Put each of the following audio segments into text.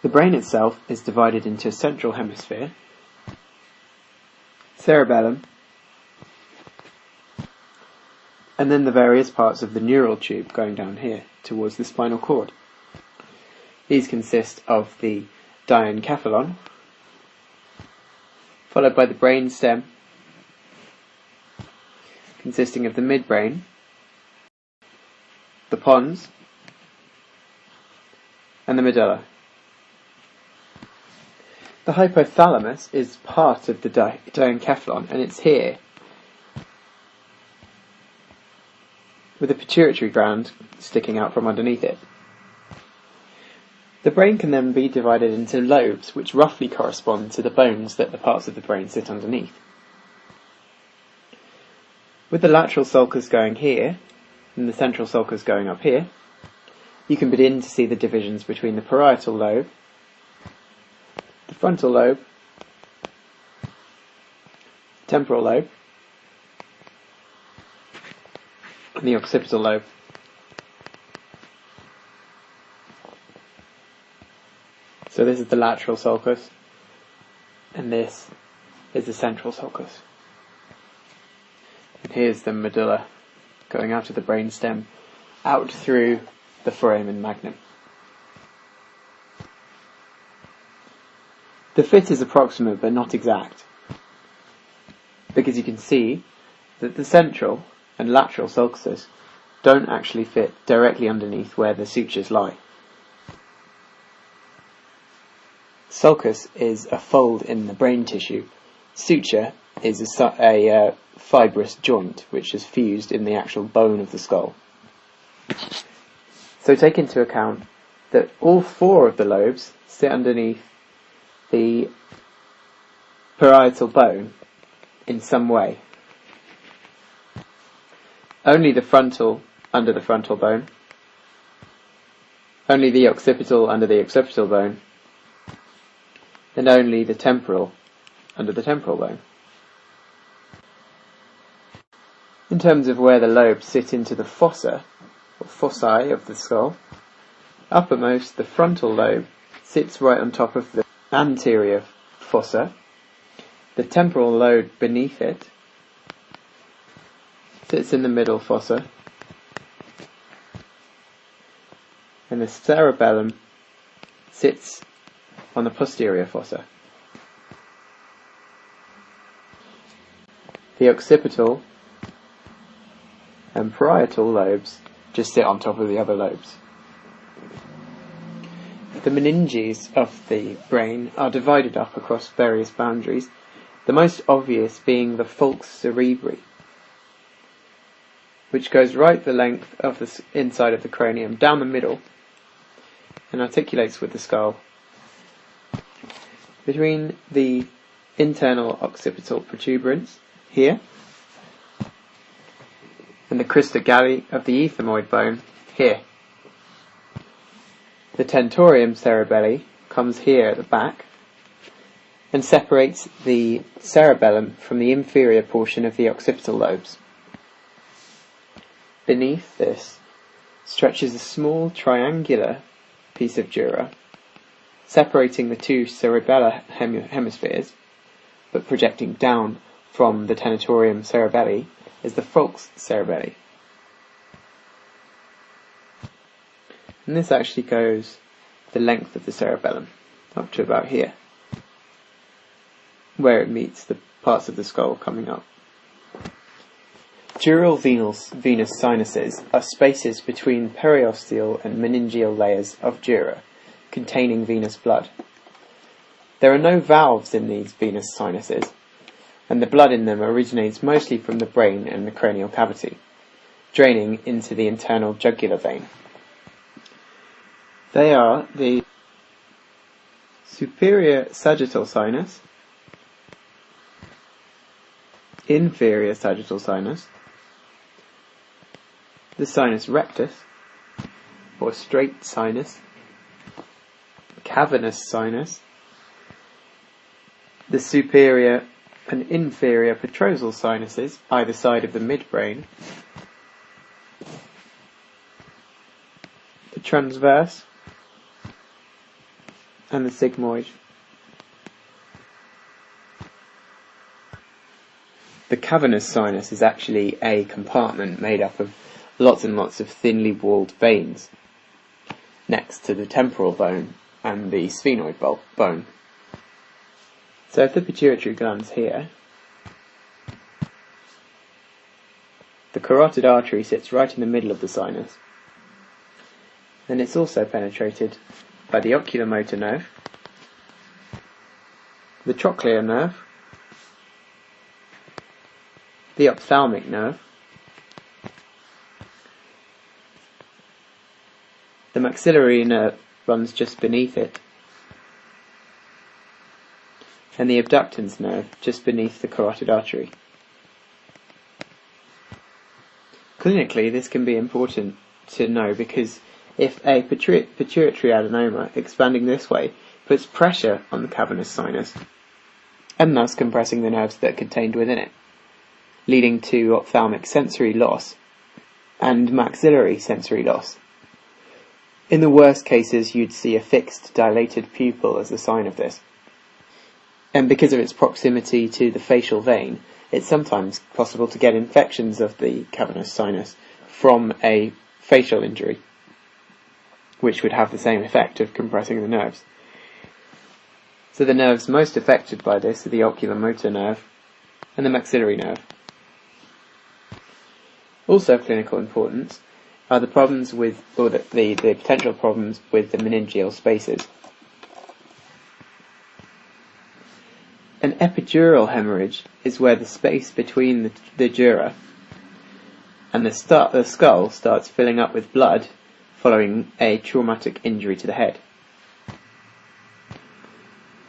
The brain itself is divided into a central hemisphere, cerebellum, and then the various parts of the neural tube going down here towards the spinal cord. These consist of the diencephalon, followed by the brain stem, consisting of the midbrain, the pons, and the medulla. The hypothalamus is part of the diencephalon, and it's here, with a pituitary gland sticking out from underneath it. The brain can then be divided into lobes, which roughly correspond to the bones that the parts of the brain sit underneath. With the lateral sulcus going here, and the central sulcus going up here, you can begin to see the divisions between the parietal lobe, the frontal lobe, temporal lobe, and the occipital lobe. So this is the lateral sulcus, and this is the central sulcus. And here's the medulla going out of the brain stem, out through the foramen magnum. The fit is approximate but not exact, because you can see that the central and lateral sulcuses don't actually fit directly underneath where the sutures lie. Sulcus is a fold in the brain tissue. Suture is a fibrous joint which is fused in the actual bone of the skull. So take into account that all four of the lobes sit underneath the parietal bone in some way. Only the frontal under the frontal bone, only the occipital under the occipital bone, and only the temporal under the temporal bone. In terms of where the lobes sit into the fossa, or fossae of the skull, uppermost the frontal lobe sits right on top of the anterior fossa, the temporal lobe beneath it sits in the middle fossa, and the cerebellum sits on the posterior fossa. The occipital and parietal lobes just sit on top of the other lobes. The meninges of the brain are divided up across various boundaries, the most obvious being the falx cerebri, which goes right the length of the inside of the cranium down the middle and articulates with the skull between the internal occipital protuberance here and the crista galli of the ethmoid bone here. The tentorium cerebelli comes here at the back and separates the cerebellum from the inferior portion of the occipital lobes. Beneath this stretches a small triangular piece of dura, separating the two cerebellar hemispheres, but projecting down from the tentorium cerebelli is the falx cerebelli. And this actually goes the length of the cerebellum, up to about here, where it meets the parts of the skull coming up. Dural venous sinuses are spaces between periosteal and meningeal layers of dura, containing venous blood. There are no valves in these venous sinuses, and the blood in them originates mostly from the brain and the cranial cavity, draining into the internal jugular vein. They are the superior sagittal sinus, inferior sagittal sinus, the sinus rectus, or straight sinus, cavernous sinus, the superior and inferior petrosal sinuses either side of the midbrain, the transverse, and the sigmoid. The cavernous sinus is actually a compartment made up of lots and lots of thinly walled veins next to the temporal bone and the sphenoid bone. So if the pituitary gland's here, the carotid artery sits right in the middle of the sinus. Then it's also penetrated by the oculomotor nerve, the trochlear nerve, the ophthalmic nerve, the maxillary nerve runs just beneath it, and the abductens nerve just beneath the carotid artery. Clinically, this can be important to know because if a pituitary adenoma expanding this way puts pressure on the cavernous sinus, and thus compressing the nerves that are contained within it, leading to ophthalmic sensory loss and maxillary sensory loss. In the worst cases, you'd see a fixed, dilated pupil as a sign of this. And because of its proximity to the facial vein, it's sometimes possible to get infections of the cavernous sinus from a facial injury, which would have the same effect of compressing the nerves. So the nerves most affected by this are the oculomotor nerve and the maxillary nerve. Also of clinical importance are the problems with, or the potential problems with the meningeal spaces. An epidural hemorrhage is where the space between the dura and the skull starts filling up with blood following a traumatic injury to the head,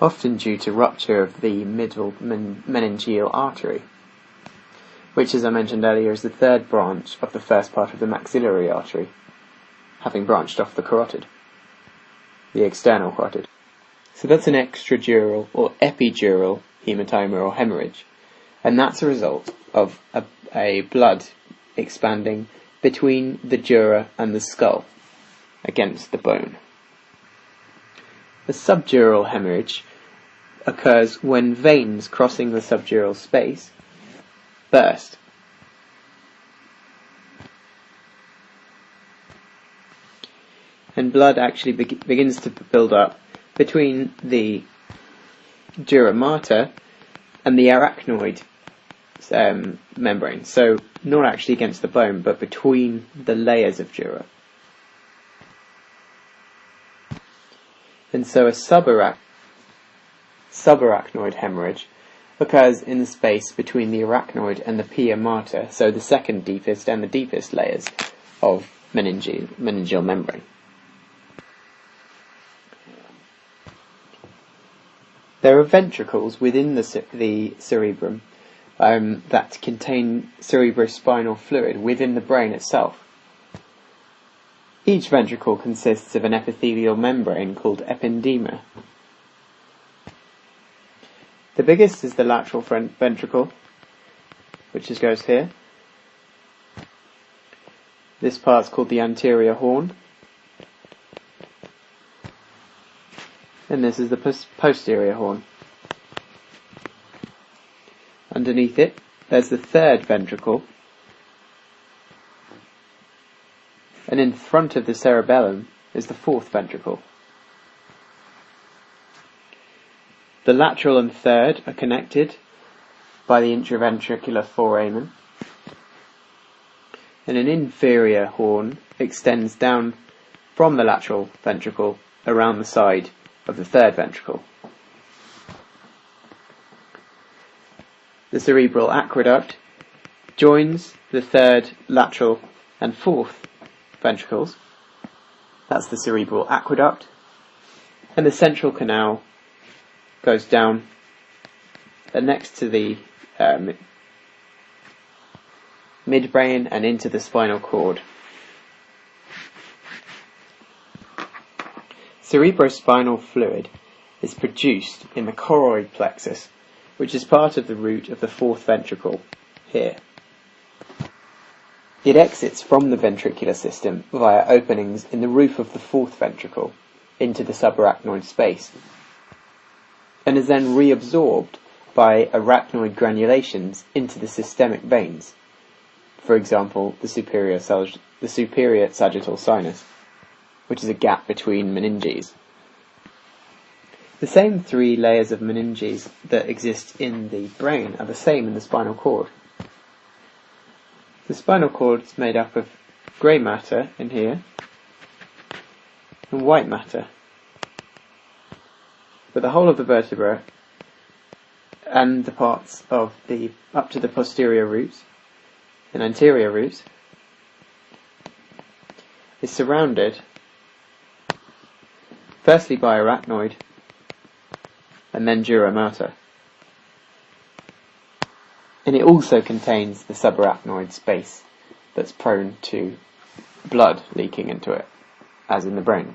often due to rupture of the middle meningeal artery, which, as I mentioned earlier, is the third branch of the first part of the maxillary artery, having branched off the carotid, the external carotid. So that's an extradural or epidural hematoma or hemorrhage, and that's a result of a blood expanding between the dura and the skull against the bone. The subdural hemorrhage occurs when veins crossing the subdural space burst. And blood actually begins to build up between the dura mater and the arachnoid membrane. So not actually against the bone, but between the layers of dura. And so a subarachnoid hemorrhage occurs in the space between the arachnoid and the pia mater, so the second deepest and the deepest layers of meningeal membrane. There are ventricles within the cerebrum that contain cerebrospinal fluid within the brain itself. Each ventricle consists of an epithelial membrane called ependyma. The biggest is the lateral ventricle, which goes here. This part's called the anterior horn. And this is the posterior horn. Underneath it, there's the third ventricle. And in front of the cerebellum is the fourth ventricle. The lateral and third are connected by the intraventricular foramen, and an inferior horn extends down from the lateral ventricle around the side of the third ventricle. The cerebral aqueduct joins the third, lateral and fourth ventricles. That's the cerebral aqueduct, and the central canal goes down next to the midbrain and into the spinal cord. Cerebrospinal fluid is produced in the choroid plexus, which is part of the root of the fourth ventricle here. It exits from the ventricular system via openings in the roof of the fourth ventricle, into the subarachnoid space, and is then reabsorbed by arachnoid granulations into the systemic veins, for example, the superior sagittal sinus, which is a gap between meninges. The same three layers of meninges that exist in the brain are the same in the spinal cord. The spinal cord is made up of grey matter in here and white matter, but the whole of the vertebra and the parts of the up to the posterior roots and anterior roots is surrounded firstly by arachnoid and then dura mater, and it also contains the subarachnoid space that's prone to blood leaking into it, as in the brain.